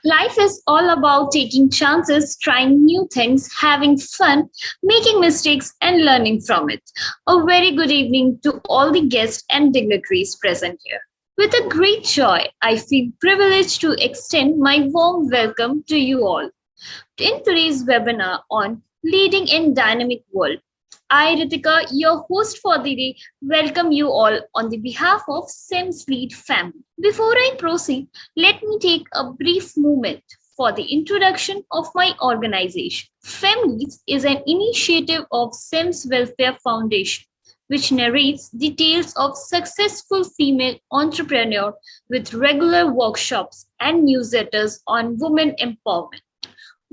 Life is all about taking chances, trying new things, having fun, making mistakes, and learning from it. A very good evening to all the guests and dignitaries present here. With a great joy, I feel privileged to extend my warm welcome to you all in today's webinar on Leading in Dynamic World. I, Ritika, your host for the day, welcome you all on the behalf of SEMS Lead family. Before I proceed, let me take a brief moment for the introduction of my organization. Femleads is an initiative of SEMS Welfare Foundation which narrates the tales of successful female entrepreneurs with regular workshops and newsletters on women empowerment.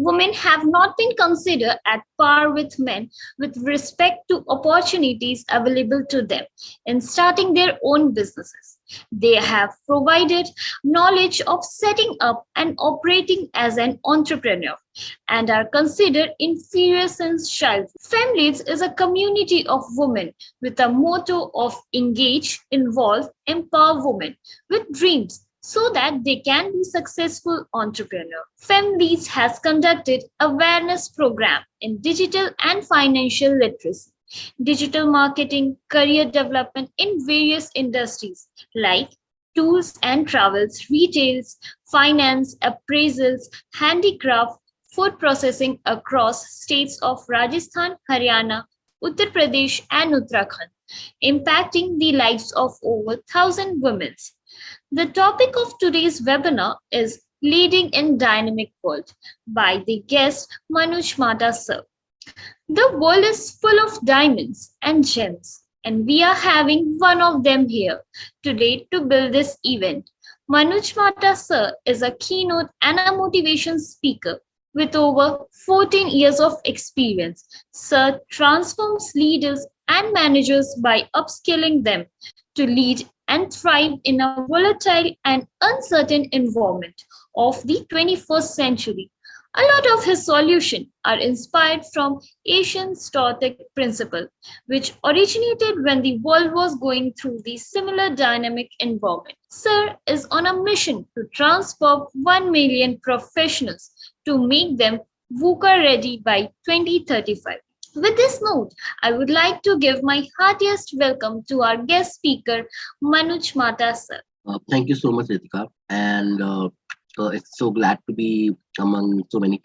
Women have not been considered at par with men with respect to opportunities available to them in starting their own businesses. They have provided knowledge of setting up and operating as an entrepreneur and are considered inferior since childhood. Femleads is a community of women with a motto of engage, involve, empower women with dreams so that they can be successful entrepreneurs. Femleads has conducted awareness program in digital and financial literacy, digital marketing, career development in various industries like tools and travels, retails, finance, appraisals, handicraft, food processing across states of Rajasthan, Haryana, Uttar Pradesh, and Uttarakhand, impacting the lives of over 1,000 women. The topic of today's webinar is Leading in Dynamic World by the guest Manoj Mata sir. The world is full of diamonds and gems, and we are having one of them here today to build this event. Manoj Mata sir is a keynote and a motivation speaker with over 14 years of experience. Sir transforms leaders and managers by upskilling them to lead and thrive in a volatile and uncertain environment of the 21st century. A lot of his solutions are inspired from Asian Stoic principle, which originated when the world was going through the similar dynamic environment. Sir is on a mission to transform 1 million professionals to make them VUCA ready by 2035. With this note, I would like to give my heartiest welcome to our guest speaker, Manoj Mata sir. Thank you so much, Ritika. And it's so glad to be among so many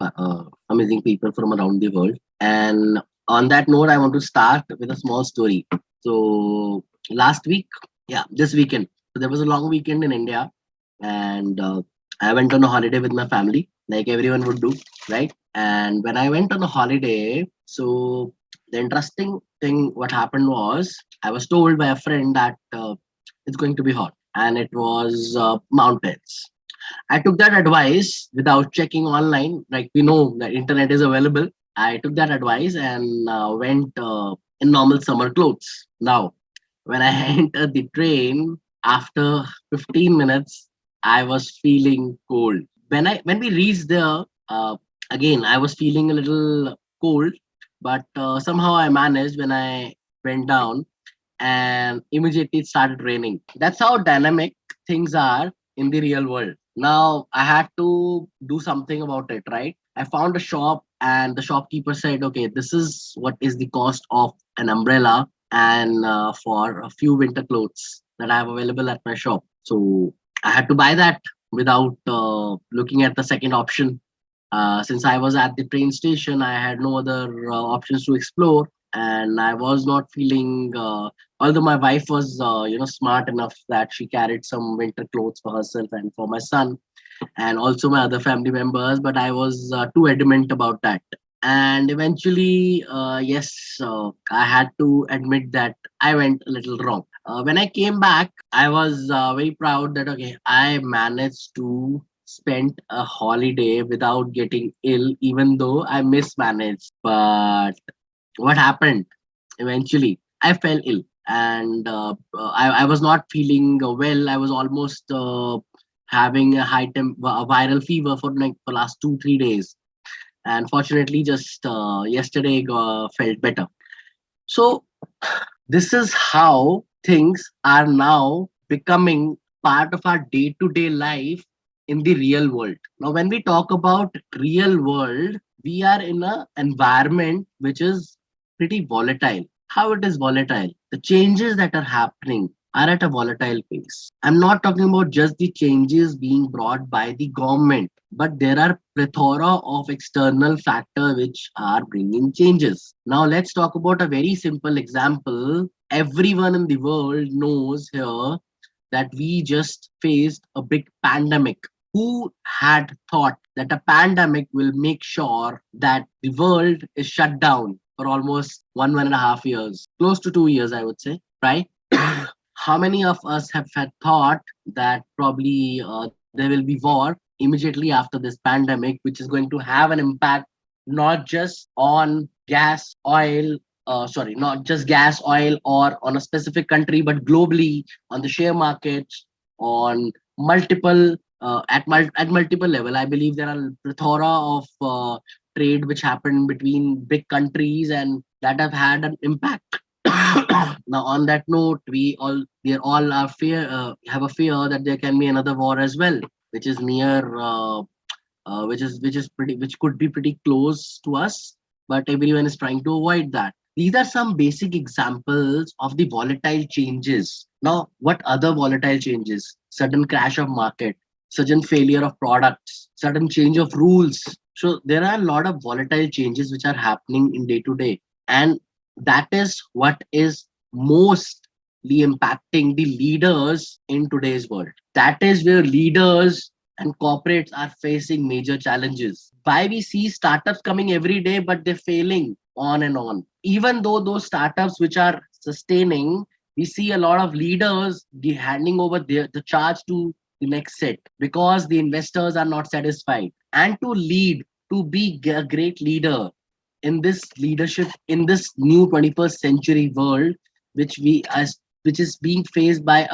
amazing people from around the world. And on that note, I want to start with a small story. So last week, this weekend, so there was a long weekend in India, and I went on a holiday with my family, like everyone would do, right? And when I went on a holiday, so the interesting thing what happened was I was told by a friend that it's going to be hot, and it was mountains. I took that advice without checking online. Like we know that internet is available. I took that advice and went in normal summer clothes. Now, when I entered the train, after 15 minutes, I was feeling cold. When we reached there, again I was feeling a little cold, but somehow I managed when I went down, and immediately it started raining. That's how dynamic things are in the real world. Now I had to do something about it, right? I found a shop, and the shopkeeper said, okay, this is what is the cost of an umbrella and for a few winter clothes that I have available at my shop. So I had to buy that without looking at the second option. Since I was at the train station, I had no other options to explore, and I was not feeling. Although my wife was, smart enough that she carried some winter clothes for herself and for my son, and also my other family members, but I was too adamant about that. And eventually, yes, I had to admit that I went a little wrong. When I came back, I was very proud that okay, I managed to spend a holiday without getting ill, even though I mismanaged. But what happened? Eventually, I fell ill, and I was not feeling well. I was almost having a a viral fever for like for last 2 3 days, and fortunately, just yesterday felt better. So this is how things are now becoming part of our day-to-day life, in the real world. Now, when we talk about real world, we are in an environment which is pretty volatile. How it is volatile? The changes that are happening are at a volatile pace. I'm not talking about just the changes being brought by the government, but there are plethora of external factors which are bringing changes. Now, let's talk about a very simple example. Everyone in the world knows here that we just faced a big pandemic. Who had thought that a pandemic will make sure that the world is shut down for almost 1.5 years, close to 2 years, I would say, right? How many of us have had thought that probably there will be war immediately after this pandemic, which is going to have an impact not just on gas, oil, not just gas, oil, or on a specific country, but globally on the share markets, on multiple at multiple level. I believe there are plethora of trade which happen between big countries and that have had an impact. Now, on that note, we all are fear have a fear that there can be another war as well, which is near, which could be pretty close to us, but everyone is trying to avoid that. These are some basic examples of the volatile changes. Now, what other volatile changes? Sudden crash of market, sudden failure of products, sudden change of rules. So there are a lot of volatile changes which are happening in day to day, and that is what is mostly impacting the leaders in today's world. That is where leaders and corporates are facing major challenges. Why we see startups coming every day, but they're failing on and on. Even though those startups which are sustaining, we see a lot of leaders handing over the charge to the next set because the investors are not satisfied. And to lead, to be a great leader in this leadership in this new 21st century world, which we as which is being faced by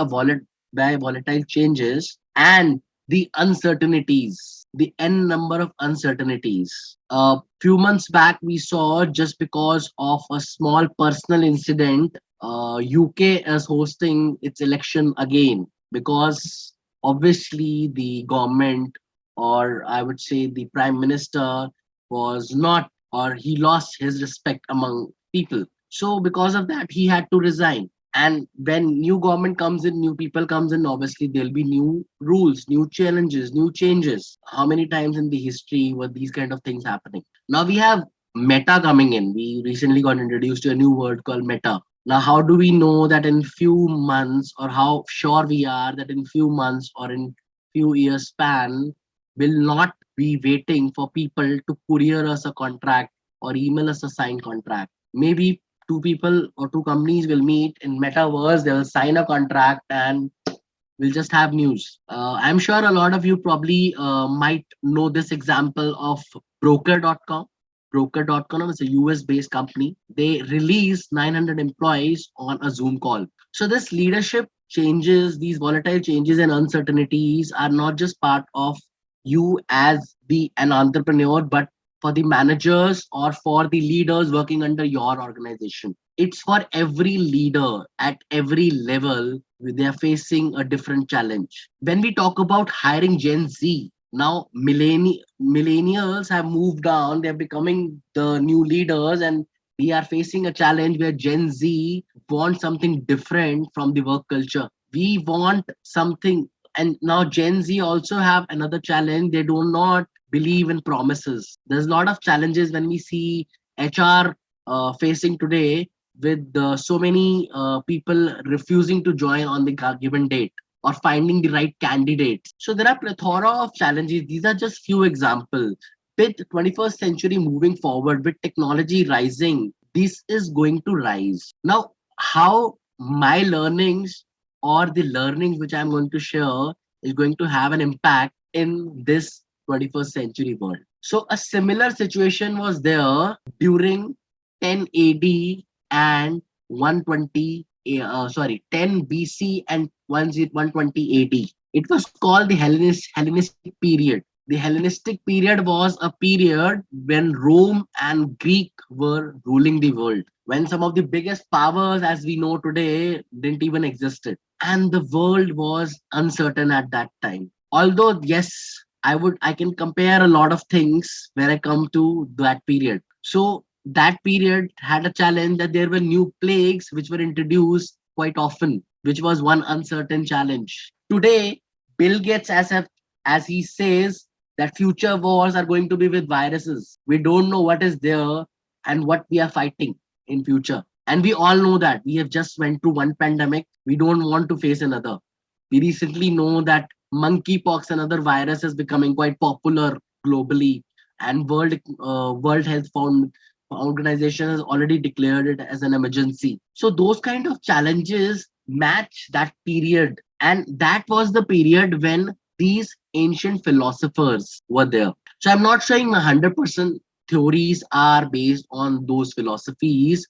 by volatile changes and the uncertainties, the n number of uncertainties. A few months back, we saw just because of a small personal incident, UK is hosting its election again because obviously the government, or I would say the prime minister, was not, or he lost his respect among people. So because of that, he had to resign. And when new government comes in, new people comes in, obviously there'll be new rules, new challenges, new changes. How many times in the history were these kind of things happening? Now we have meta coming in. We recently got introduced to a new word called meta. Now, how do we know that in few months, or how sure we are that in few months or in few years span, will not be waiting for people to courier us a contract or email us a signed contract? Maybe two people or two companies will meet in metaverse, they will sign a contract, and we'll just have news. I'm sure a lot of you probably might know this example of broker.com. Broker.com is a US based company. They release 900 employees on a Zoom call. So, this leadership changes, these volatile changes and uncertainties are not just part of you as an entrepreneur, but for the managers or for the leaders working under your organization. It's for every leader at every level. They are facing a different challenge. When we talk about hiring Gen Z, now millennials have moved on. They're becoming the new leaders, and we are facing a challenge where Gen Z want something different from the work culture. We want something, and now Gen Z also have another challenge. They do not believe in promises. There's a lot of challenges when we see HR facing today with so many people refusing to join on the given date or finding the right candidates. So there are plethora of challenges. These are just few examples. With 21st century moving forward, with technology rising, this is going to rise. Now, how my learnings or the learnings which I'm going to share is going to have an impact in this 21st century world. So a similar situation was there during 10 AD and 120, 10 BC and 120 AD. It was called the Hellenistic period. The Hellenistic period was a period when Rome and Greek were ruling the world, when some of the biggest powers as we know today didn't even existed. And the world was uncertain at that time. Although yes, I can compare a lot of things when I come to that period. So that period had a challenge that there were new plagues which were introduced quite often, which was one uncertain challenge. Today, Bill Gates, as he says, that future wars are going to be with viruses. We don't know what is there and what we are fighting in future, and we all know that we have just went through one pandemic. We don't want to face another. We recently know that monkeypox, another virus, is becoming quite popular globally, and World Health Organization has already declared it as an emergency. So those kind of challenges match that period, and that was the period when these ancient philosophers were there. So I'm not saying 100% theories are based on those philosophies,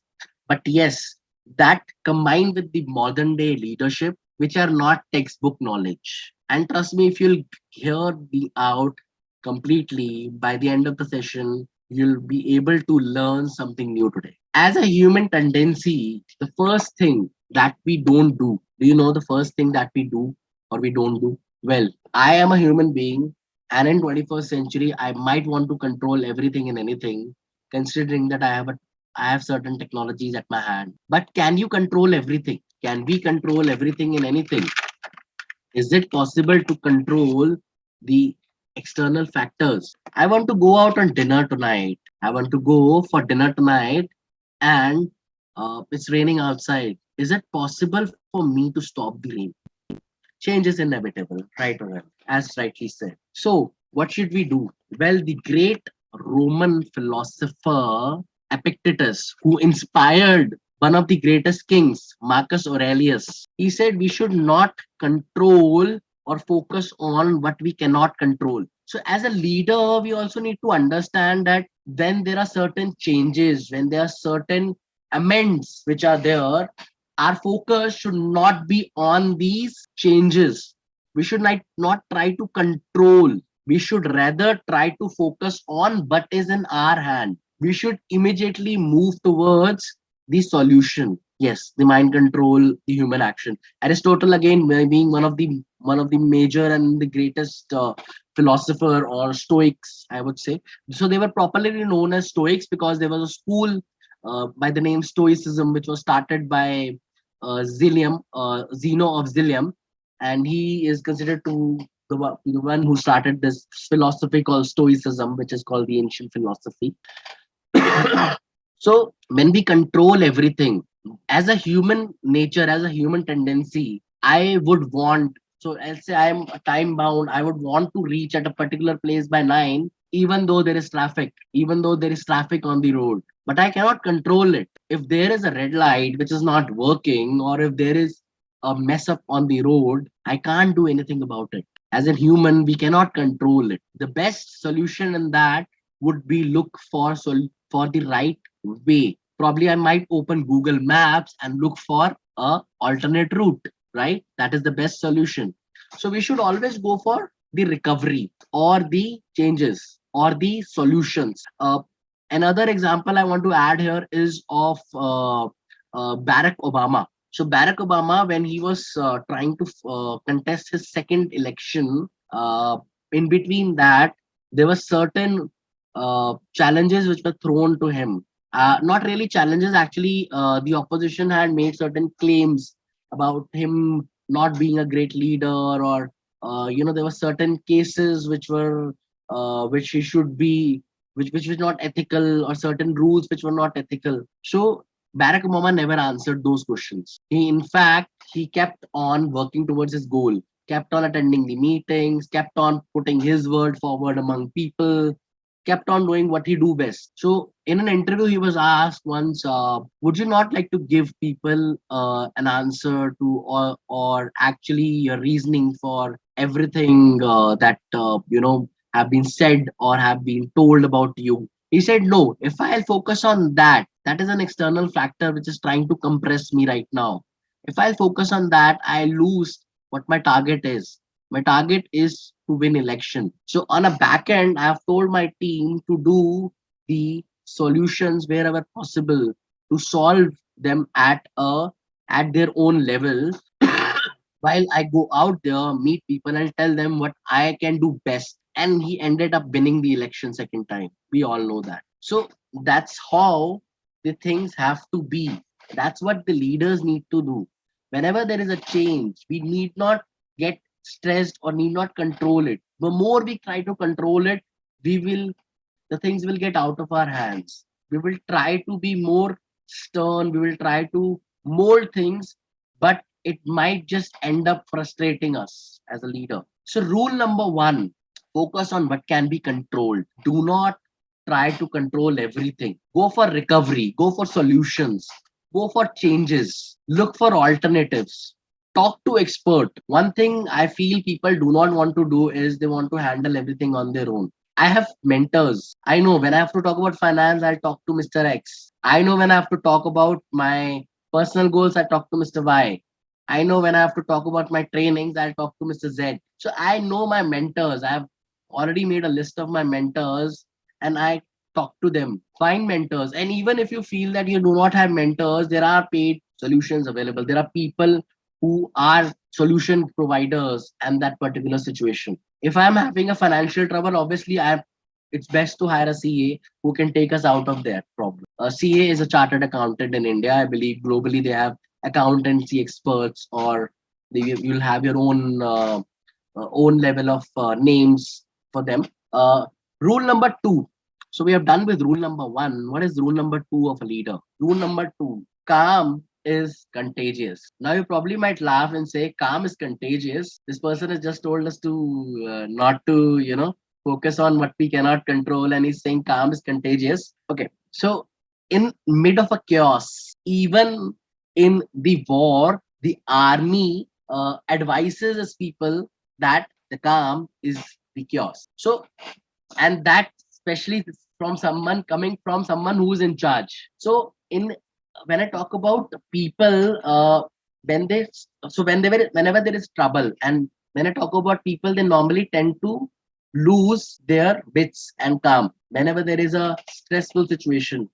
but yes, that combined with the modern day leadership, which are not textbook knowledge. And trust me, if you'll hear me out completely, by the end of the session, you'll be able to learn something new today. As a human tendency, the first thing that we don't do you know the first thing that we do or we don't do? Well, I am a human being, and in 21st century, I might want to control everything and anything, considering that I have certain technologies at my hand. But can you control everything? Can we control everything in anything? Is it possible to control the external factors? I want to go out on dinner tonight. I want to go for dinner tonight, and it's raining outside. Is it possible for me to stop the rain? Change is inevitable, right or wrong, as rightly said. So, what should we do? Well, the great Roman philosopher Epictetus, who inspired one of the greatest kings, Marcus Aurelius, he said we should not control or focus on what we cannot control. So, as a leader, we also need to understand that when there are certain changes, when there are certain amends which are there, our focus should not be on these changes. We should not try to control. We should rather try to focus on what is in our hand. We should immediately move towards the solution. Yes, the mind control, the human action. Aristotle, again, being one of the major and the greatest philosopher or Stoics, I would say. So they were properly known as Stoics because there was a school by the name Stoicism, which was started by Zeno of Zilium, and he is considered to the one who started this philosophy called Stoicism, which is called the ancient philosophy. So when we control everything, as a human nature, as a human tendency, I would want. So let's say I'm time bound. I would want to reach at a particular place by 9, even though there is traffic, even though there is traffic on the road. But I cannot control it. If there is a red light which is not working, or if there is a mess up on the road, I can't do anything about it. As a human, we cannot control it. The best solution in that would be look for the right way. Probably I might open Google Maps and look for a alternate route, right? That is the best solution. So we should always go for the recovery or the changes or the solutions. Another example I want to add here is of Barack Obama. So Barack Obama, when he was trying to contest his second election, in between that, there were certain challenges which were thrown to him. Not really challenges, actually. The opposition had made certain claims about him not being a great leader, or there were certain cases which he should be, which was not ethical, or certain rules which were not ethical. So Barack Obama never answered those questions. In fact, he kept on working towards his goal, kept on attending the meetings, kept on putting his word forward among people, kept on doing what he do best. So in an interview, he was asked once, "Would you not like to give people an answer to, or actually your reasoning for everything that have been said or have been told about you?" He said, "No. If I'll focus on that, that is an external factor which is trying to compress me right now. If I'll focus on that, I lose what my target is. My target is to win election. So on a back end, I have told my team to do the solutions wherever possible, to solve them at their own level, while I go out there, meet people and tell them what I can do best. And he ended up winning the election second time. We all know that. So that's how the things have to be. That's what the leaders need to do. Whenever there is a change, we need not get stressed or need not control it. The more we try to control it, we will the things will get out of our hands. We will try to be more stern, we will try to mold things, but it might just end up frustrating us as a leader. So, rule number one, focus on what can be controlled. Do not try to control everything. Go for recovery, go for solutions, go for changes, look for alternatives. Talk to expert. One thing I feel people do not want to do is they want to handle everything on their own. I have mentors. I know when I have to talk about finance, I'll talk to Mr. X. I know when I have to talk about my personal goals, I talk to Mr. Y. I know when I have to talk about my trainings, I'll talk to Mr. Z. So I know my mentors. I have already made a list of my mentors and I talk to them. Find mentors. And even if you feel that you do not have mentors, there are paid solutions available. There are people who are solution providers and that particular situation. If I'm having a financial trouble, obviously I it's best to hire a CA who can take us out of that problem. A CA is a chartered accountant in India. I believe globally they have accountancy experts, or you'll have your own level of names for them. Rule number two. So we have done with rule number one. What is rule number two of a leader? Rule number two: calm is contagious. Now you probably might laugh and say, calm is contagious. This person has just told us to not to, focus on what we cannot control, and he's saying calm is contagious. Okay, so in mid of a chaos, even in the war, the army advises us people that the calm is the chaos. So, and that especially from someone coming from someone who's in charge. So, in when I talk about people, when they so when they were whenever there is trouble, and when I talk about people, they normally tend to lose their wits and calm. Whenever there is a stressful situation,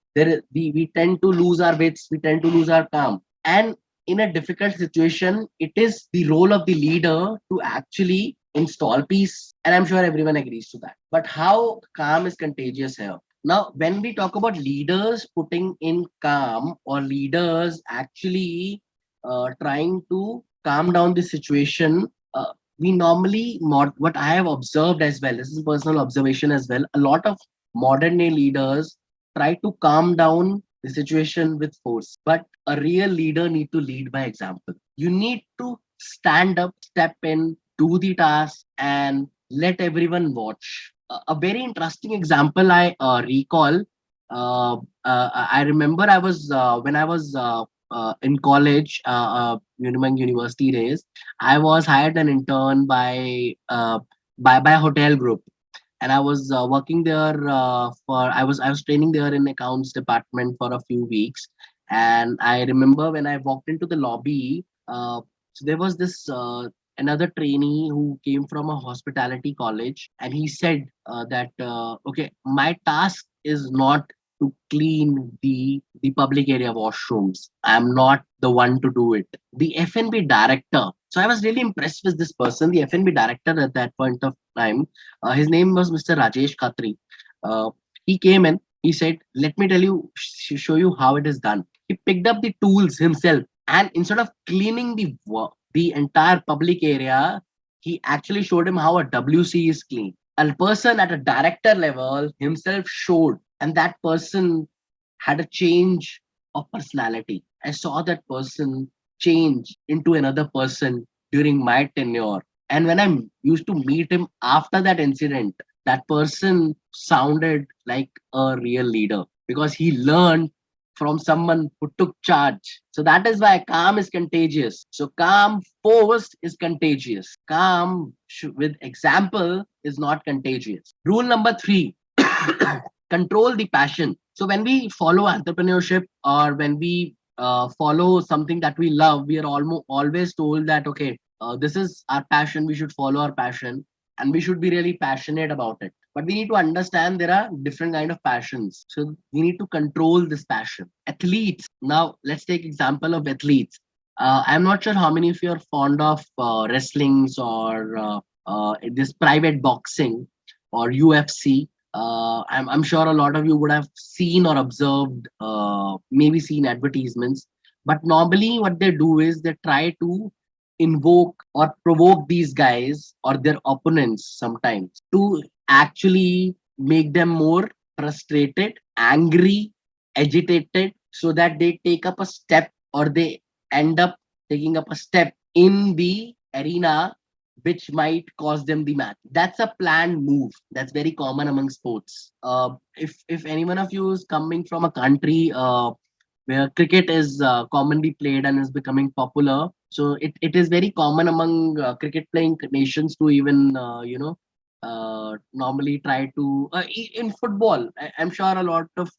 we tend to lose our wits, we tend to lose our calm. And in a difficult situation, it is the role of the leader to actually install peace. And I'm sure everyone agrees to that. But how calm is contagious here? Now, when we talk about leaders putting in calm, or leaders actually trying to calm down the situation, we normally what I have observed as well. This is personal observation as well. A lot of modern day leaders try to calm down the situation with force, but a real leader need to lead by example. You need to stand up, step in, do the task, and let everyone watch. A very interesting example I recall. I remember I was when I was in college, university days. I was hired an intern by a hotel group, and I was working there for I was training there in accounts department for a few weeks. And I remember when I walked into the lobby, so there was this another trainee who came from a hospitality college, and he said that okay, my task is not to clean the public area washrooms. I'm not the one to do it. The F&B director. So I was really impressed with this person. The F&B director at that point of time, his name was Mr. Rajesh Khatri. He came in. He said, "Let me tell you, show you how it is done." He picked up the tools himself, and instead of cleaning the entire public area, he actually showed him how a WC is cleaned. A person at a director level himself showed, and that person had a change of personality. I saw that person change into another person during my tenure. And when I used to meet him after that incident, that person sounded like a real leader because he learned from someone who took charge. So that is why calm is contagious. So calm forced is contagious. Calm with example is not contagious. Rule number three: control the passion. So when we follow entrepreneurship, or when we follow something that we love, we are almost always told that okay, this is our passion. We should follow our passion, and we should be really passionate about it. But we need to understand there are different kind of passions. So we need to control this passion. Athletes. Now let's take example of athletes. I'm not sure how many of you are fond of wrestlings or this private boxing or UFC. I'm sure a lot of you would have seen or observed, maybe seen advertisements. But normally, what they do is they try to invoke or provoke these guys or their opponents sometimes to actually make them more frustrated, angry, agitated, so that they take up a step or they end up taking up a step in the arena which might cause them the match. That's a planned move. That's very common among sports. If any one of you is coming from a country where cricket is commonly played and is becoming popular, so it is very common among cricket playing nations to even normally try to in football. I'm sure a lot of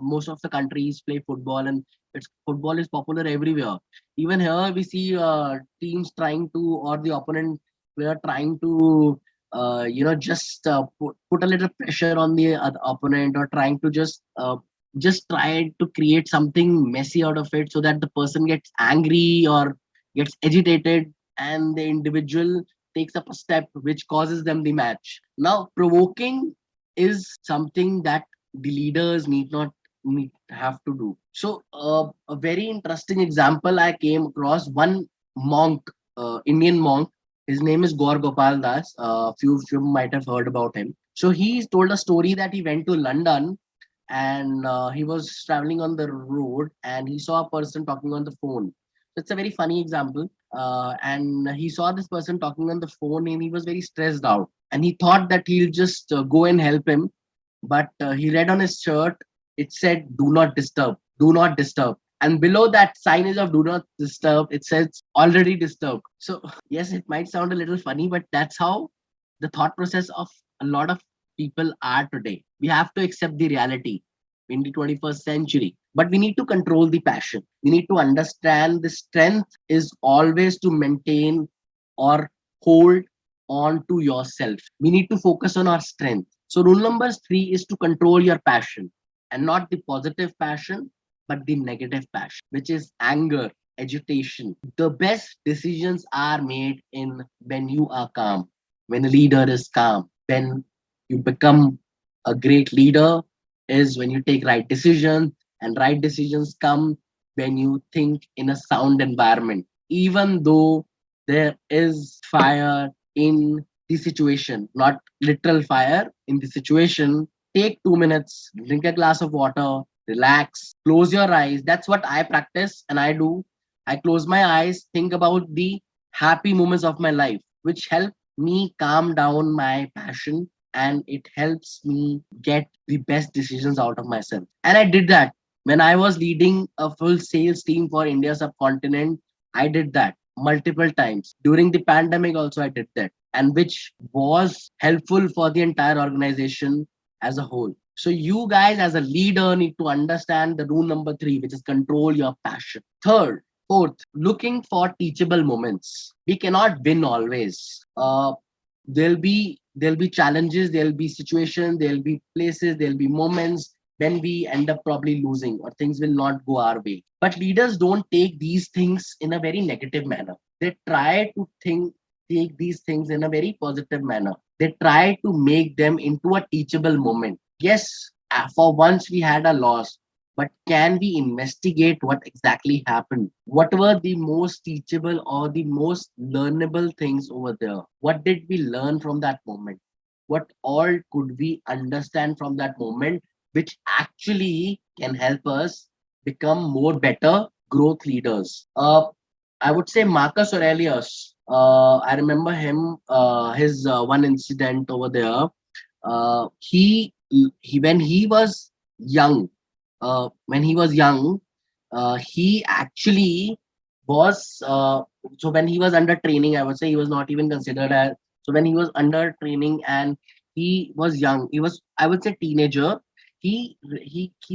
most of the countries play football, and it's football is popular everywhere. Even here, we see teams trying to, or the opponent player trying to, just put a little pressure on the other opponent, or trying to just try to create something messy out of it, so that the person gets angry or gets agitated, and the individual takes up a step which causes them the match. Now, provoking is something that the leaders need not need have to do. So, a very interesting example I came across, one monk, Indian monk. His name is Gaur Gopal Das. Few of you might have heard about him. So he told a story that he went to London, and he was traveling on the road and he saw a person talking on the phone. It's a very funny example. And he saw this person talking on the phone and he was very stressed out. And he thought that he'll just go and help him. But he read on his shirt, it said, "Do not disturb, do not disturb." And below that signage of "Do not disturb," it says, "Already disturbed." So, yes, it might sound a little funny, but that's how the thought process of a lot of people are today. We have to accept the reality in the 21st century, but we need to control the passion. We need to understand the strength is always to maintain or hold on to yourself. We need to focus on our strength. So, rule number three is to control your passion, and not the positive passion, but the negative passion, which is anger, agitation. The best decisions are made in when you are calm, when a leader is calm, when you become a great leader is when you take right decisions, and right decisions come when you think in a sound environment. Even though there is fire in the situation, not literal fire in the situation, take 2 minutes, drink a glass of water, relax, close your eyes. That's what I practice and I do. I close my eyes, think about the happy moments of my life, which help me calm down my passion, and it helps me get the best decisions out of myself. And I did that when I was leading a full sales team for India subcontinent. I did that multiple times during the pandemic. Also, I did that, and which was helpful for the entire organization as a whole. So you guys as a leader need to understand the rule number three, which is control your passion. Third, fourth, looking for teachable moments. We cannot win always. There'll be challenges, there'll be situations, there'll be places, there'll be moments when we end up probably losing or things will not go our way. But leaders don't take these things in a very negative manner. They try to take these things in a very positive manner. They try to make them into a teachable moment. Yes, for once we had a loss, but can we investigate what exactly happened? What were the most teachable or the most learnable things over there? What did we learn from that moment? What all could we understand from that moment, which actually can help us become more better growth leaders? I would say Marcus Aurelius. I remember him, his one incident over there. He when he was young, he actually was so when he was under training, I would say he was not even considered as, so when he was under training and he was young, he was, I would say, teenager. He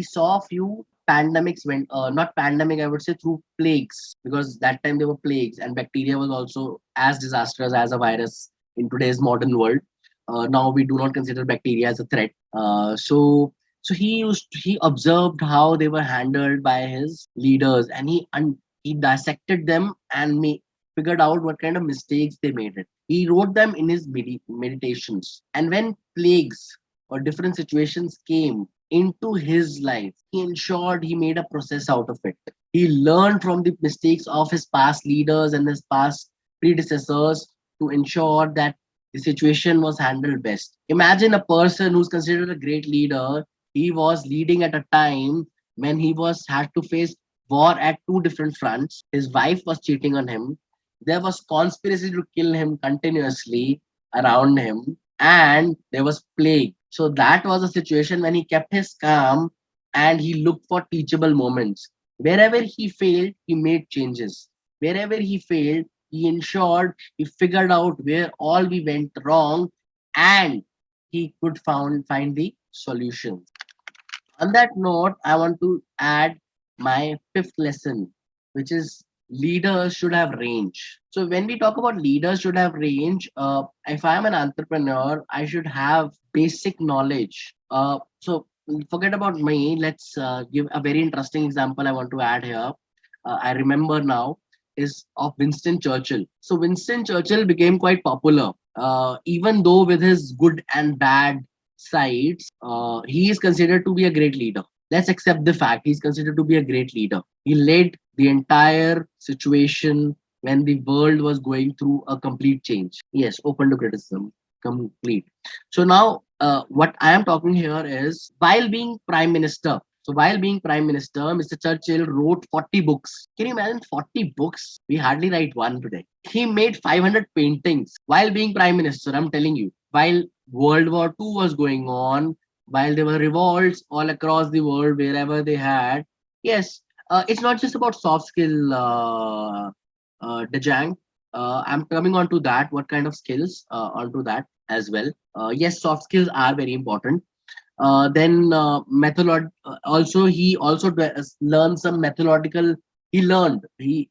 saw a few pandemics, when not pandemic, I would say, through plagues, because that time there were plagues and bacteria was also as disastrous as a virus in today's modern world. Now we do not consider bacteria as a threat. So he observed how they were handled by his leaders, and He dissected them and figured out what kind of mistakes they made it. He wrote them in his meditations. And when plagues or different situations came into his life, he ensured he made a process out of it. He learned from the mistakes of his past leaders and his past predecessors to ensure that the situation was handled best. Imagine a person who's considered a great leader. He was leading at a time when he was had to face war at two different fronts. His wife was cheating on him. There was conspiracy to kill him continuously around him, and there was plague. So that was a situation when he kept his calm and he looked for teachable moments. Wherever he failed, he made changes. Wherever he failed, he ensured he figured out where all we went wrong, and he could find the solutions. On that note, I want to add my fifth lesson, which is leaders should have range. So when we talk about leaders should have range, if I'm an entrepreneur, I should have basic knowledge. So forget about me. Let's give a very interesting example I want to add here. I remember now is of Winston Churchill. So Winston Churchill became quite popular, even though with his good and bad sides, he is considered to be a great leader. Let's accept the fact he's considered to be a great leader. He led the entire situation when the world was going through a complete change. Yes, open to criticism, complete. So now, what I am talking here is while being prime minister. So while being prime minister, Mr. Churchill wrote 40 books. Can you imagine 40 books? We hardly write one today. He made 500 paintings while being prime minister. I'm telling you, while World War II was going on, while there were revolts all across the world, wherever they had. Yes, it's not just about soft skill, Dejang. I'm coming on to that. What kind of skills onto that as well? Yes, soft skills are very important. Then also he also learned some methodological. He learned he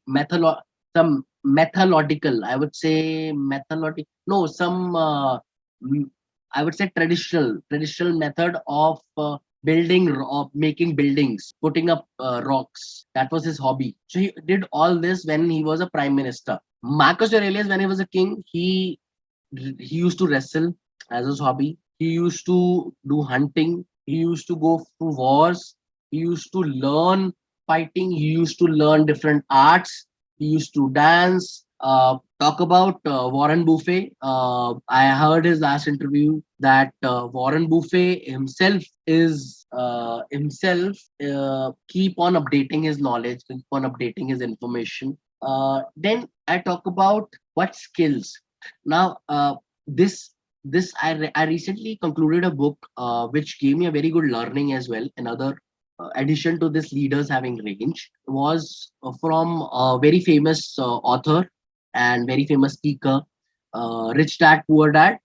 some methodological. I would say methodological. No, some mm, I would say traditional method of of making buildings, putting up rocks. That was his hobby. So he did all this when he was a prime minister. Marcus Aurelius, when he was a king, he used to wrestle as his hobby. He used to do hunting. He used to go to wars. He used to learn fighting. He used to learn different arts. He used to dance. Talk about Warren Buffett. I heard his last interview that Warren Buffett himself keep on updating his knowledge, keep on updating his information. Then I talk about what skills. Now, I recently concluded a book which gave me a very good learning as well. Another addition to this leaders having range was from a very famous author and very famous speaker, Rich Dad Poor Dad,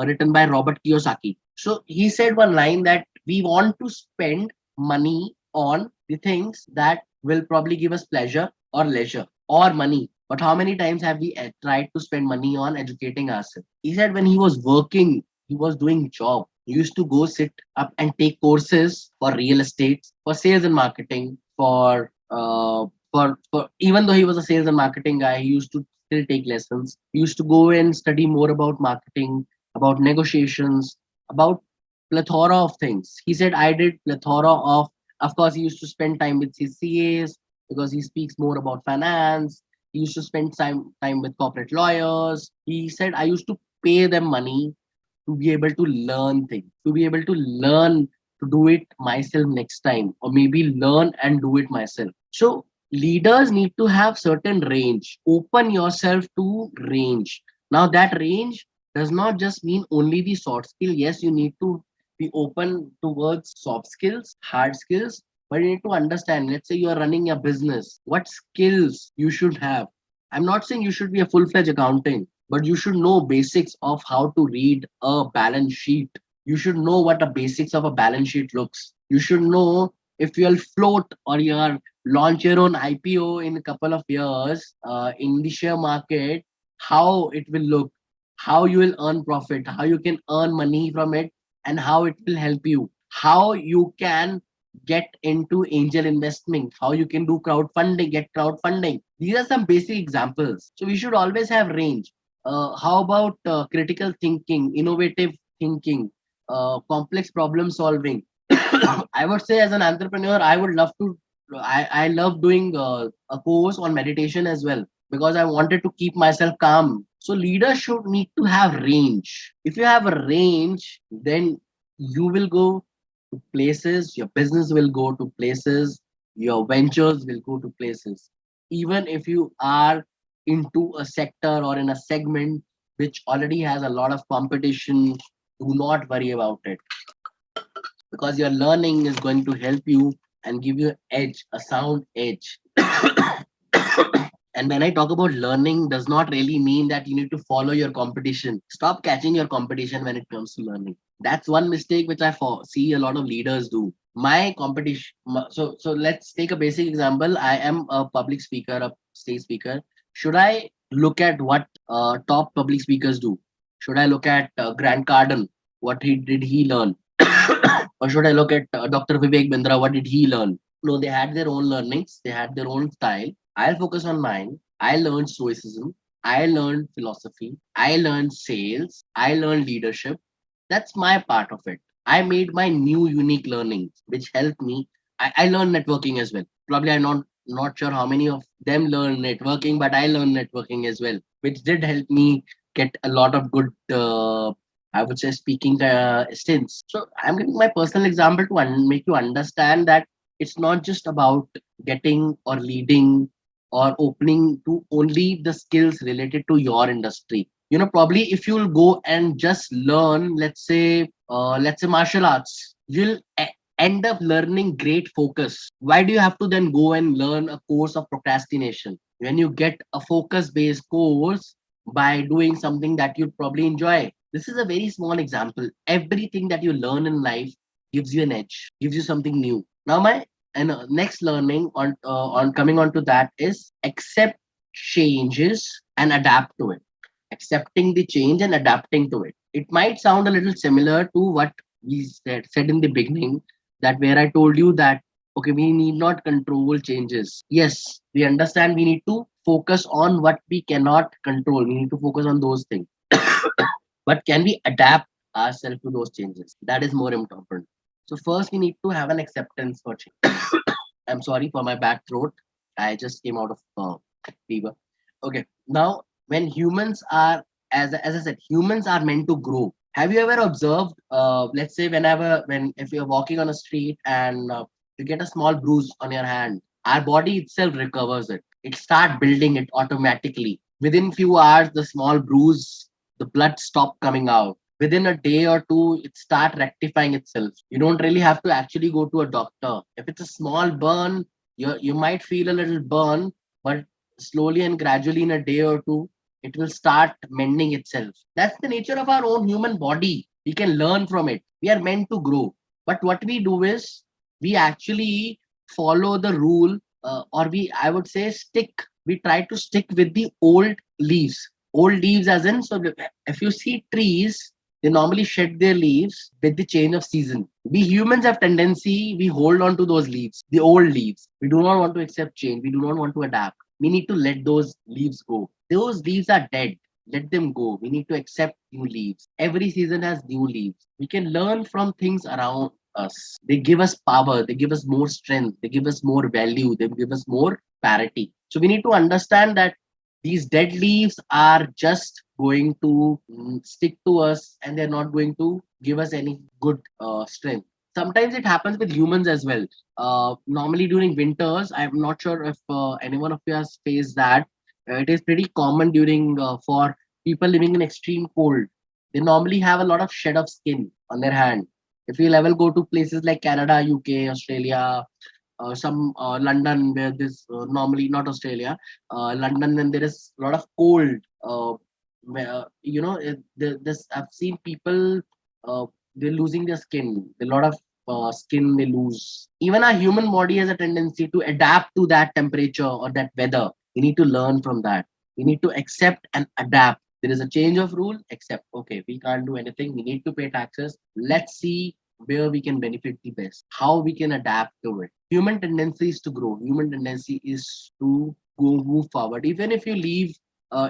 written by Robert Kiyosaki. So he said one line that we want to spend money on the things that will probably give us pleasure or leisure or money. But how many times have we tried to spend money on educating ourselves? He said when he was working, he was doing job. He used to go sit up and take courses for real estate, for sales and marketing, for even though he was a sales and marketing guy, he used to still take lessons. He used to go and study more about marketing, about negotiations, about plethora of things. He said I did plethora of course he used to spend time with his CAs because he speaks more about finance. He used to spend time with corporate lawyers. He said I used to pay them money to be able to learn things, to be able to learn to do it myself next time, or maybe learn and do it myself. So leaders need to have certain range. Open yourself to range. Now that range does not just mean only the soft skill. Yes, you need to be open towards soft skills, hard skills, but you need to understand. Let's say you are running a business, what skills you should have. I'm not saying you should be a full-fledged accountant, but you should know basics of how to read a balance sheet. You should know what the basics of a balance sheet looks. You should know if you'll float or you'll launch your own IPO in a couple of years in the share market, how it will look, how you will earn profit, how you can earn money from it, and how it will help you, how you can get into angel investment, how you can do crowdfunding, get crowdfunding. These are some basic examples. So we should always have range. How about critical thinking, innovative thinking, complex problem solving? I would say as an entrepreneur, I would love to. I love doing a course on meditation as well because I wanted to keep myself calm. So leaders should need to have range. If you have a range, then you will go to places, your business will go to places, your ventures will go to places. Even if you are into a sector or in a segment which already has a lot of competition, do not worry about it because your learning is going to help you and give you edge, a sound edge. And when I talk about learning, does not really mean that you need to follow your competition. Stop catching your competition when it comes to learning. That's one mistake which see a lot of leaders do. My competition. So let's take a basic example. I am a public speaker, a stage speaker. Should I look at what top public speakers do? Should I look at Grant Cardone? What he did he learn? Or should I look at Dr. Vivek Bindra? What did he learn? No, they had their own learnings. They had their own style. I'll focus on mine. I learned stoicism. I learned philosophy. I learned sales. I learned leadership. That's my part of it. I made my new unique learnings, which helped me. I learned networking as well. Probably I'm not sure how many of them learn networking, but I learned networking as well, which did help me get a lot of good I would say speaking stints. So I'm giving my personal example to make you understand that it's not just about getting or leading or opening to only the skills related to your industry. Probably if you'll go and just learn, let's say martial arts, you'll end up learning great focus. Why do you have to then go and learn a course of procrastination when you get a focus based course by doing something that you probably enjoy? This is a very small example. Everything that you learn in life gives you an edge, gives you something new. Now, my and next learning on coming on to that is accept changes and adapt to it. Accepting the change and adapting to it. It might sound a little similar to what we said in the beginning, that where I told you that okay, we need not control changes. Yes, we understand we need to focus on what we cannot control. We need to focus on those things. But can we adapt ourselves to those changes? That is more important. So first we need to have an acceptance for change. I'm sorry for my bad throat. I just came out of fever. Okay, now when humans are, as I said, humans are meant to grow. Have you ever observed? Let's say when if you're walking on a street and you get a small bruise on your hand, our body itself recovers it. It start building it automatically. Within few hours, the small bruise, the blood stop coming out. Within a day or two, it start rectifying itself. You don't really have to actually go to a doctor. If it's a small burn, you might feel a little burn, but slowly and gradually in a day or two, it will start mending itself. That's the nature of our own human body. We can learn from it. We are meant to grow. But what we do is we actually follow the rule, or I would say, we try to stick with the old leaves. Old leaves, as in, so if you see trees, they normally shed their leaves with the change of season. We humans have tendency, we hold on to those leaves, the old leaves. We do not want to accept change. We do not want to adapt. We need to let those leaves go. Those leaves are dead. Let them go. We need to accept new leaves. Every season has new leaves. We can learn from things around us. They give us power. They give us more strength. They give us more value. They give us more parity. So we need to understand that these dead leaves are just going to stick to us and they're not going to give us any good strength. Sometimes it happens with humans as well. Normally during winters, I'm not sure if anyone of you has faced that. It is pretty common during for people living in extreme cold. They normally have a lot of shed of skin on their hand. If you'll ever go to places like Canada, UK, Australia, some London, where this normally not Australia, London, when there is a lot of cold. Where, this I've seen people, they're losing their skin. A lot of skin they lose. Even our human body has a tendency to adapt to that temperature or that weather. We need to learn from that. We need to accept and adapt. There is a change of rule. Accept. Okay, we can't do anything. We need to pay taxes. Let's see where we can benefit the best, how we can adapt to it. Human tendency is to grow. Human tendency is to go move forward. Even if you leave,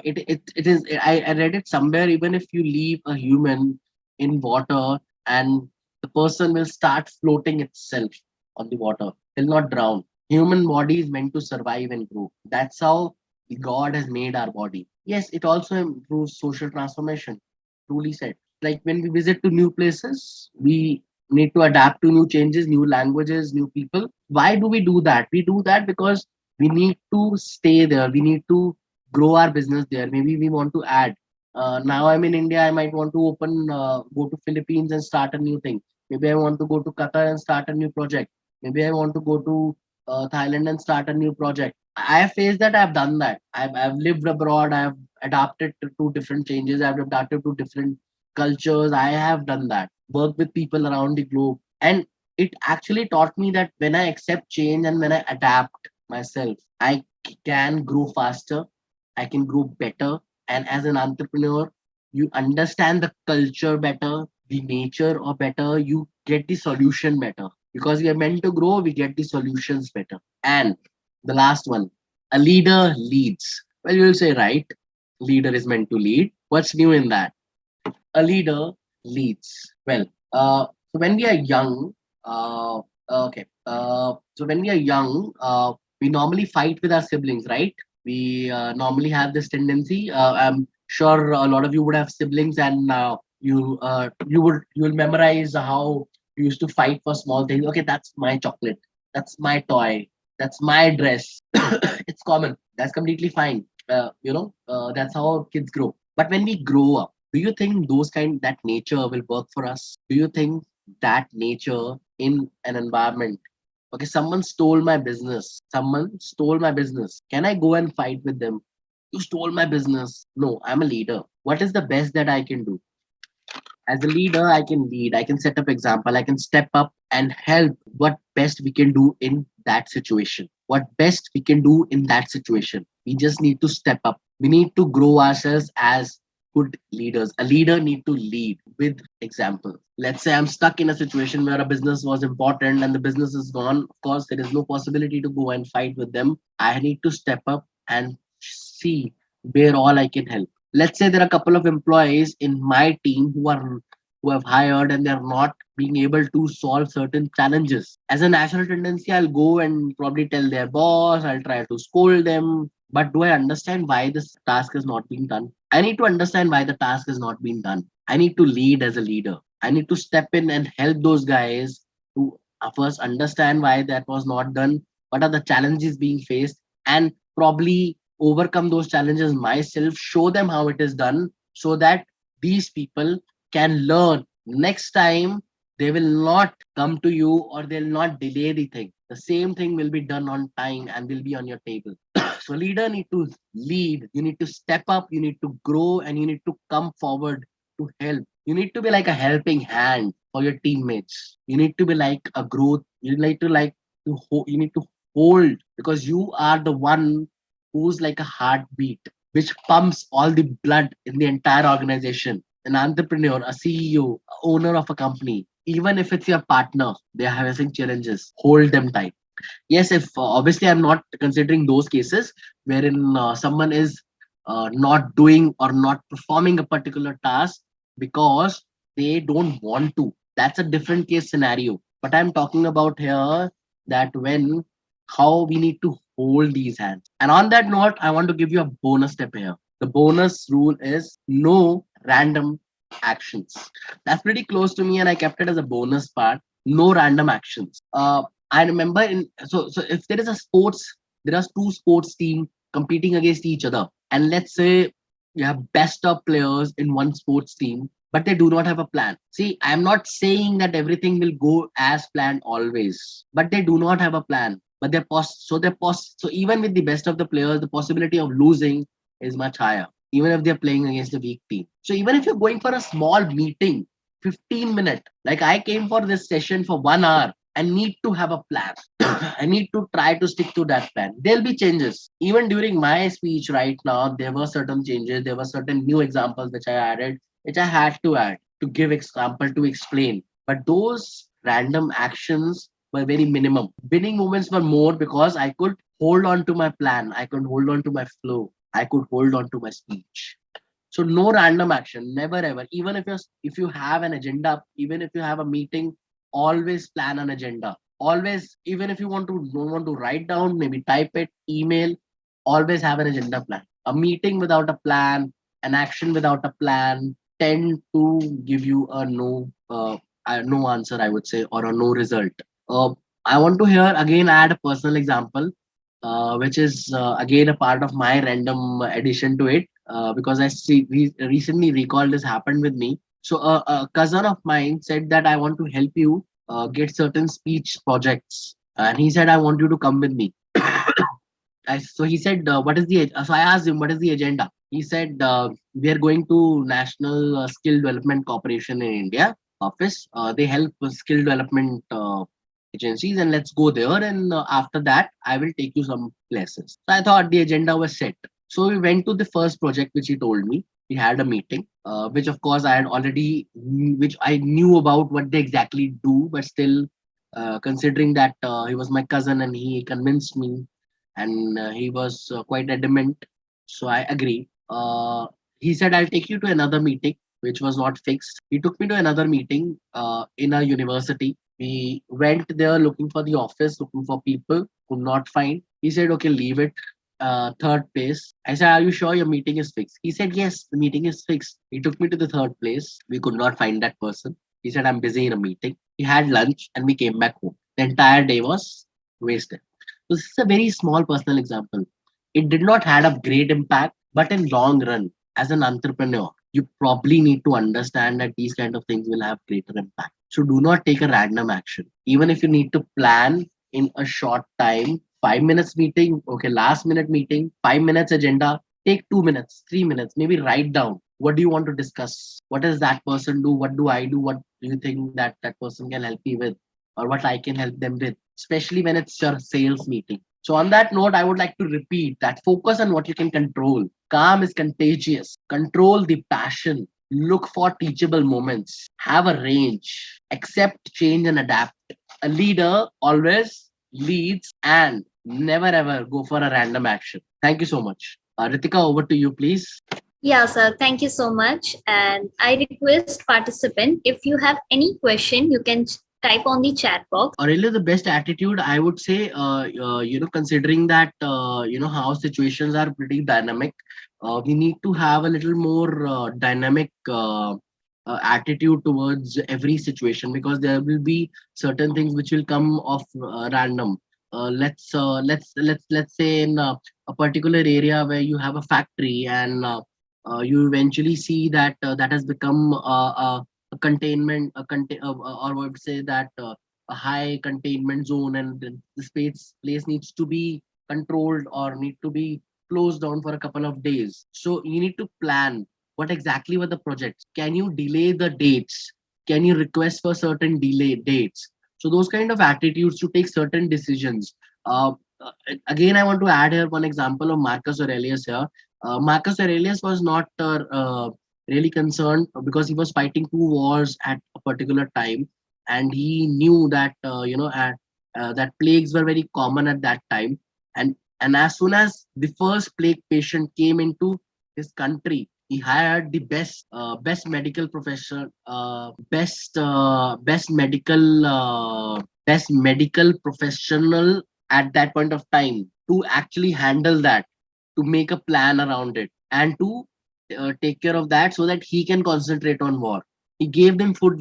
it is. I read it somewhere. Even if you leave a human in water, and the person will start floating itself on the water, will not drown. Human body is meant to survive and grow. That's how God has made our body. Yes, it also improves social transformation. Truly said. Like when we visit to new places, we need to adapt to new changes, new languages, new people. Why do we do that? We do that because we need to stay there. We need to grow our business there. Maybe we want to add. Now I'm in India. I might want to go to Philippines and start a new thing. Maybe I want to go to Qatar and start a new project. Maybe I want to go to Thailand and start a new project. I have faced that. I've done that. I've lived abroad. I've adapted to different changes. I've adapted to different cultures. I have done that. Work with people around the globe. And it actually taught me that when I accept change and when I adapt myself, I can grow faster. I can grow better. And as an entrepreneur, you understand the culture better, the nature or better, you get the solution better. Because we are meant to grow, we get the solutions better. And the last one, a leader leads. Well, you'll say, right, leader is meant to lead. What's new in that? A leader leads. Well, so when we are young, so when we are young, we normally fight with our siblings, right? We normally have this tendency. I'm sure a lot of you would have siblings, and you will memorize how you used to fight for small things. Okay, that's my chocolate. That's my toy. That's my dress. It's common. That's completely fine. That's how kids grow. But when we grow up, do you think that nature will work for us? Do you think that nature in an environment? Okay, someone stole my business. Someone stole my business. Can I go and fight with them? You stole my business. No, I'm a leader. What is the best that I can do? As a leader, I can lead. I can set up example. I can step up and help what best we can do in that situation. What best we can do in that situation. We just need to step up. We need to grow ourselves as good leaders. A leader need to lead with example. Let's say I'm stuck in a situation where a business was important and the business is gone. Of course, there is no possibility to go and fight with them. I need to step up and see where all I can help. Let's say there are a couple of employees in my team who have hired and they're not being able to solve certain challenges. As a natural tendency, I'll go and probably tell their boss, I'll try to scold them. But do I understand why this task is not being done? I need to understand why the task is not being done. I need to lead as a leader. I need to step in and help those guys to first understand why that was not done, what are the challenges being faced, and probably overcome those challenges myself, show them how it is done so that these people can learn. Next time, they will not come to you or they'll not delay the thing. The same thing will be done on time and will be on your table. So leader need to lead. You need to step up. You need to grow and you need to come forward to help. You need to be like a helping hand for your teammates. You need to be like a growth. You need to you need to hold because you are the one who's like a heartbeat, which pumps all the blood in the entire organization. An entrepreneur, a CEO, owner of a company, even if it's your partner, they are having challenges. Hold them tight. Yes, if obviously I'm not considering those cases wherein someone is not doing or not performing a particular task because they don't want to. That's a different case scenario. But I'm talking about here that when how we need to hold these hands. And on that note, I want to give you a bonus step here. The bonus rule is no random actions. That's pretty close to me, and I kept it as a bonus part. No random actions. I remember so if there is a sports, there are two sports team competing against each other, and let's say you have best of players in one sports team, but they do not have a plan. See, I'm not saying that everything will go as planned always, but they do not have a plan. But so even with the best of the players, the possibility of losing is much higher, even if they're playing against a weak team. So even if you're going for a small meeting, 15 minute, like I came for this session for 1 hour. I need to have a plan. I need to try to stick to that plan. There'll be changes. Even during my speech right now, there were certain changes. There were certain new examples which I added, which I had to add to give example to explain. But those random actions were very minimum. Winning moments were more because I could hold on to my plan, I could hold on to my flow, I could hold on to my speech. So no random action, never ever. Even if you have an agenda, even if you have a meeting, always plan an agenda. Always, even if you don't want to write down, maybe type it, email. Always have an agenda plan. A meeting without a plan, an action without a plan, tend to give you no answer, I would say, or a no result. Uh, I want to here again add a personal example, which is again a part of my random addition to it, because I see recently recalled this happened with me. So a cousin of mine said that I want to help you get certain speech projects, and he said I want you to come with me. So he said, "What is the?" So I asked him, "What is the agenda?" He said, "We are going to National Skill Development Corporation in India office. They help with skill development agencies, and let's go there. And after that, I will take you some places." So I thought the agenda was set. So we went to the first project which he told me. We had a meeting, which of course I had already, which I knew about what they exactly do, but still, considering that he was my cousin and he convinced me, and he was quite adamant. So I agree. He said, "I'll take you to another meeting," which was not fixed. He took me to another meeting in a university. We went there looking for the office, looking for people, could not find. He said, "Okay, leave it." Third place. I said, "Are you sure your meeting is fixed?" He said, "Yes, the meeting is fixed." He took me to the third place. We could not find that person. He said, "I'm busy in a meeting." We had lunch and we came back home. The entire day was wasted. So this is a very small personal example. It did not had a great impact, but in long run, as an entrepreneur, you probably need to understand that these kind of things will have greater impact. So do not take a random action. Even if you need to plan in a short time, 5 minutes meeting, okay, last minute meeting, 5 minutes agenda, take 2 minutes, 3 minutes, maybe write down. What do you want to discuss? What does that person do? What do I do? What do you think that that person can help me with? Or what I can help them with, especially when it's your sales meeting. So, on that note, I would like to repeat that focus on what you can control. Calm is contagious. Control the passion. Look for teachable moments. Have a range. Accept change and adapt. A leader always leads and never ever go for a random action. Thank you so much. Ritika, over to you, please. Yeah, sir. Thank you so much. And I request participant, if you have any question, you can type on the chat box. Really, the best attitude, I would say, considering that, how situations are pretty dynamic, we need to have a little more dynamic attitude towards every situation, because there will be certain things which will come off random. Let's say in a particular area where you have a factory, and you eventually see that that has become a containment, or I would say that a high containment zone, and the space place needs to be controlled or need to be closed down for a couple of days. So you need to plan what exactly were the projects. Can you delay the dates? Can you request for certain delay dates? So those kind of attitudes to take certain decisions. Uh, uh, Again, I want to add here one example of Marcus Aurelius here. Marcus Aurelius was not really concerned because he was fighting two wars at a particular time, and he knew that that plagues were very common at that time, and as soon as the first plague patient came into his country, he hired the best medical profession, best medical professional at that point of time to actually handle that, to make a plan around it, and to take care of that so that he can concentrate on war. He gave him full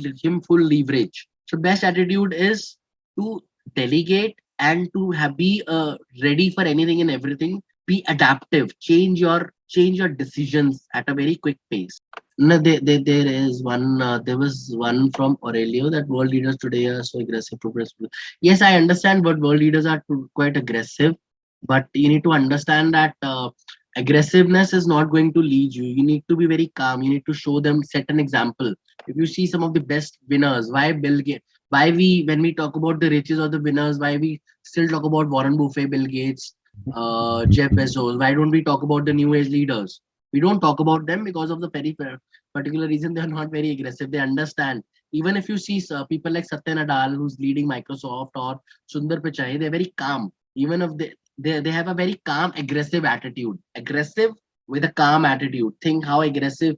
leverage. So best attitude is to delegate and to be ready for anything and everything. Be adaptive. Change your decisions at a very quick pace. No, there is one. There was one from Aurelio that world leaders today are so aggressive. Progressive. Yes, I understand, but world leaders are quite aggressive. But you need to understand that aggressiveness is not going to lead you. You need to be very calm. You need to show them, set an example. If you see some of the best winners, why Bill Gates? Why we when we talk about the riches or the winners, why we still talk about Warren Buffett, Bill Gates, Jeff Bezos? Why don't we talk about the new age leaders? We don't talk about them because of the very particular reason they are not very aggressive. They understand Even if you see people like Satya Nadal, who's leading Microsoft, or Sundar Pichai, they're very calm. Even if they have a very calm, aggressive attitude. Aggressive with a calm attitude. Think how aggressive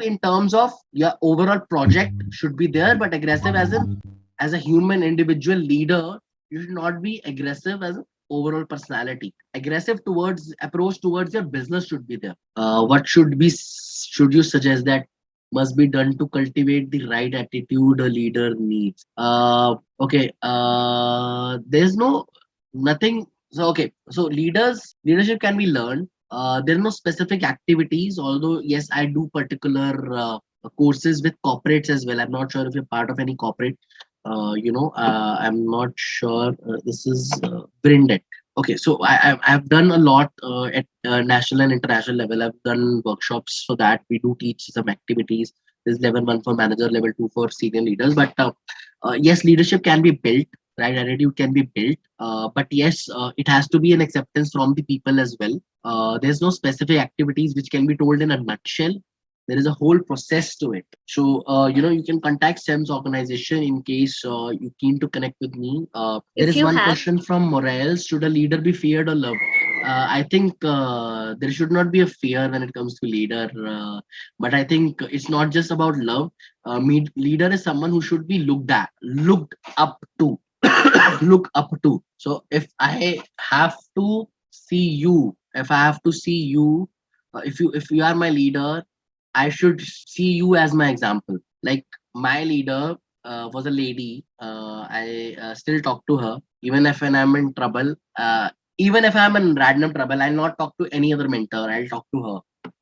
in terms of your overall project should be there, but aggressive as a human individual leader, you should not be aggressive as an overall personality. Aggressive towards approach towards your business should be there. What should you suggest that must be done to cultivate the right attitude a leader needs? Okay. There's no nothing. So okay. So leadership can be learned. There are no specific activities. Although yes, I do particular courses with corporates as well. I'm not sure if you're part of any corporate. I'm not sure. This is Brindet. Okay, so I've done a lot at national and international level. I've done workshops for that. We do teach some activities. There's level 1 for manager, level 2 for senior leaders. But yes, leadership can be built. Right, attitude can be built. But yes, it has to be an acceptance from the people as well. There's no specific activities which can be told in a nutshell. There is a whole process to it. So you can contact SEMS organization in case you keen to connect with me. There If is you one have, question from Morales: should a leader be feared or loved? I think there should not be a fear when it comes to leader, but I think it's not just about love. Leader is someone who should be looked up to, look up to. So if I have to see you, if you are my leader, I should see you as my example. Like my leader was a lady. I still talk to her even if when I'm in trouble. Even if I'm in random trouble, I'll not talk to any other mentor. I'll talk to her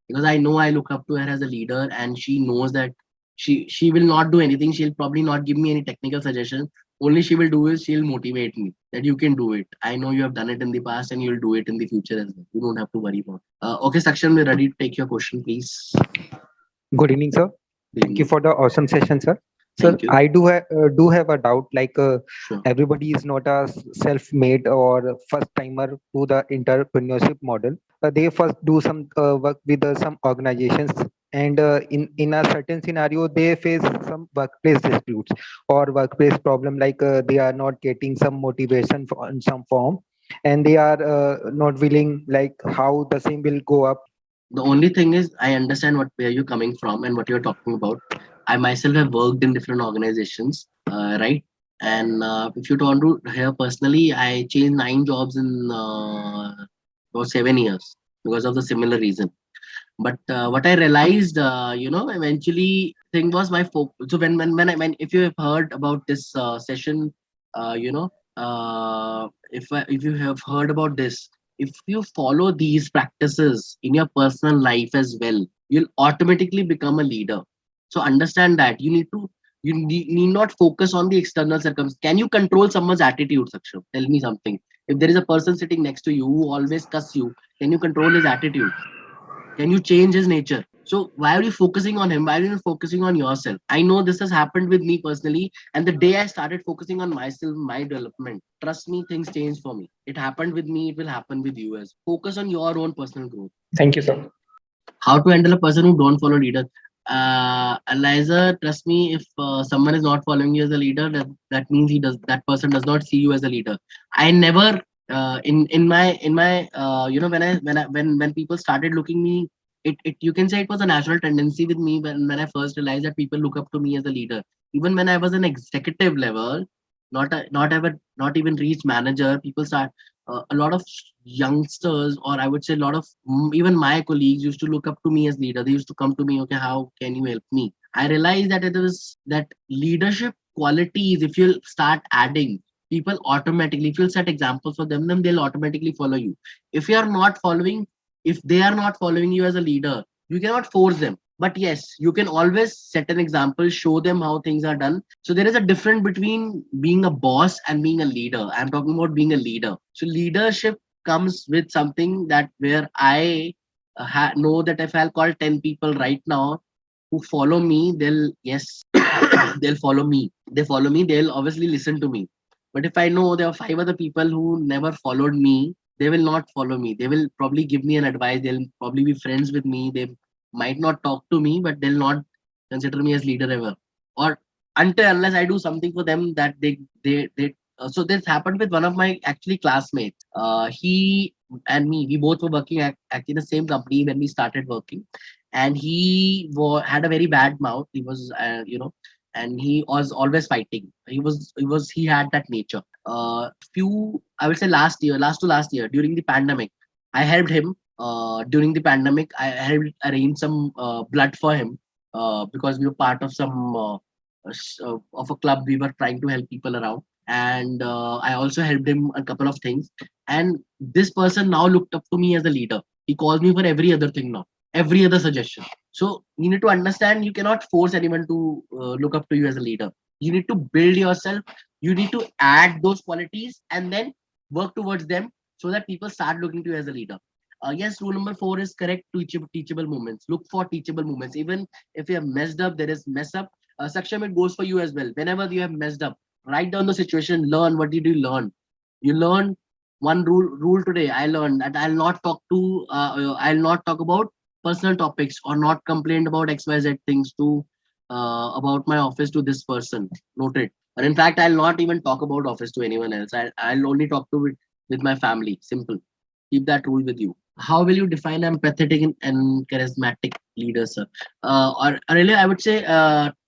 because I know I look up to her as a leader, and she knows that she will not do anything. She'll probably not give me any technical suggestions. Only she will do is she'll motivate me that you can do it. I know you have done it in the past and you'll do it in the future as well. You don't have to worry about it. Okay, Saksham, we're ready to take your question, please. Good evening, sir. Good Thank you evening. for the awesome session, sir. Sir, Thank you. I do have a doubt. Like Sure. everybody is not a self-made or first-timer to the entrepreneurship model. They first do some work with some organizations, and in a certain scenario, they face some workplace disputes or workplace problem. Like they are not getting some motivation in some form, and they are not willing. Like how the same will go up. The only thing is, I understand where you're coming from and what you're talking about. I myself have worked in different organizations, right? And if you want to hear personally, I changed 9 jobs in about 7 years because of the similar reason. But what I realized, eventually thing was my focus. So when if you have heard about this session, uh, you know, if you have heard about this, if you follow these practices in your personal life as well, you'll automatically become a leader. So understand that you need not focus on the external circumstances. Can you control someone's attitude, Saksham? Tell me something. If there is a person sitting next to you who always cuss you, can you control his attitude? Can you change his nature? So why are you focusing on him? Why are you not focusing on yourself? I know this has happened with me personally. And the day I started focusing on myself, my development, trust me, things changed for me. It happened with me, it will happen with you as. Focus on your own personal growth. Thank you, sir. How to handle a person who don't follow leader? Eliza, trust me, if someone is not following you as a leader, that means that person does not see you as a leader. I never when people started looking me, it you can say it was a natural tendency with me when I first realized that people look up to me as a leader. Even when I was an executive level, not even reached manager, people start a lot of youngsters, or I would say a lot of even my colleagues used to look up to me as leader. They used to come to me, okay, how can you help me? I realized that it was that leadership qualities, if you start adding, people automatically, if you'll set examples for them, then they'll automatically follow you. If you are not following, if they are not following you as a leader, you cannot force them. But yes, you can always set an example, show them how things are done. So there is a difference between being a boss and being a leader. I'm talking about being a leader. So leadership comes with something that where I know that if I'll call 10 people right now who follow me, they'll, yes, they'll follow me. They follow me, they'll obviously listen to me. But if I know there are 5 other people who never followed me, they will not follow me. They will probably give me an advice. They'll probably be friends with me. They might not talk to me, but they'll not consider me as leader ever. Or until unless I do something for them that they so this happened with one of my actually classmates. He and me, we both were working at actually the same company when we started working, and had a very bad mouth. He was and he was always fighting. He had that nature. Few I would say last year during the pandemic, I helped him. During the pandemic, I helped arrange some blood for him because we were part of some. Of a club, we were trying to help people around, and I also helped him a couple of things. And this person now looked up to me as a leader. He calls me for every other thing now, every other suggestion. So you need to understand, you cannot force anyone to look up to you as a leader. You need to build yourself. You need to add those qualities and then work towards them, so that people start looking to you as a leader. Yes, rule number 4 is correct. Teachable moments. Look for teachable moments. Even if you have messed up, there is mess up. Saksham, it goes for you as well. Whenever you have messed up, write down the situation. Learn. What did you learn? You learn one rule today. I learned that I'll not talk about personal topics, or not complain about XYZ things to about my office to this person. Noted. Or in fact, I'll not even talk about office to anyone else. I'll only talk to it with my family. Simple. Keep that rule with you. How will you define empathetic and charismatic leader, sir? Or really, I would say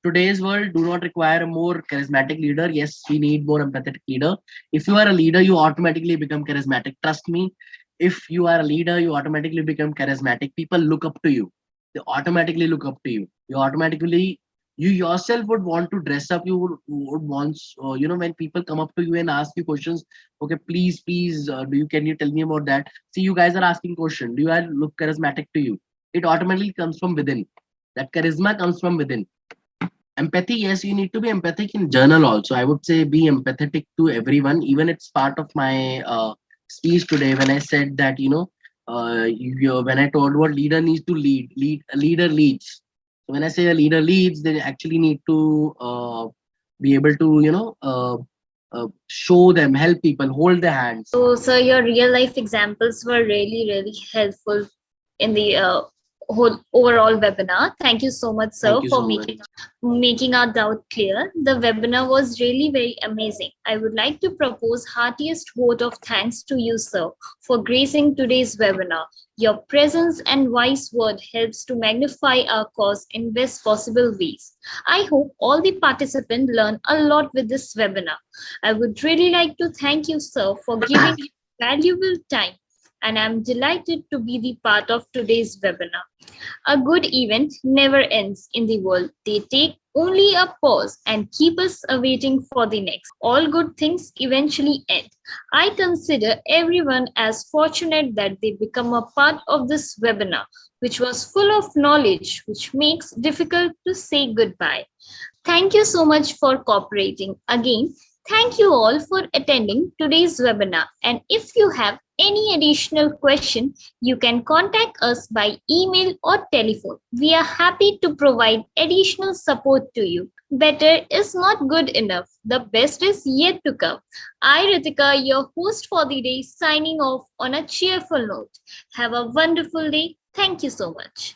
today's world do not require a more charismatic leader. Yes, we need more empathetic leader. If you are a leader, you automatically become charismatic. Trust me. If you are a leader, you automatically become charismatic. People look up to you. They automatically look up to you. You yourself would want to dress up. You would want, when people come up to you and ask you questions. Okay, please, can you tell me about that? See, you guys are asking question. Do I look charismatic to you? It automatically comes from within. That charisma comes from within. Empathy, yes, you need to be empathic in journal also. I would say be empathetic to everyone. Even it's part of my speech today when I said that, when I told what leader needs to lead, a leader leads. So when I say a leader leads, they actually need to be able to, show them, help people, hold their hands. So, sir, your real life examples were really, really helpful in the whole overall webinar. Thank you so much, sir, Thank you for so much. making our doubt clear. The webinar was really very amazing. I would like to propose heartiest vote of thanks to you, sir, for gracing today's webinar. Your presence and wise word helps to magnify our cause in best possible ways. I hope all the participants learn a lot with this webinar. I would really like to thank you, sir, for giving valuable time, and I'm delighted to be the part of today's webinar. A good event never ends in the world. They take only a pause and keep us awaiting for the next. All good things eventually end. I consider everyone as fortunate that they become a part of this webinar, which was full of knowledge, which makes difficult to say goodbye. Thank you so much for cooperating. Again, thank you all for attending today's webinar. And if you have any additional question, you can contact us by email or telephone. We are happy to provide additional support to you. Better is not good enough. The best is yet to come. I, Ritika, your host for the day, signing off on a cheerful note. Have a wonderful day. Thank you so much.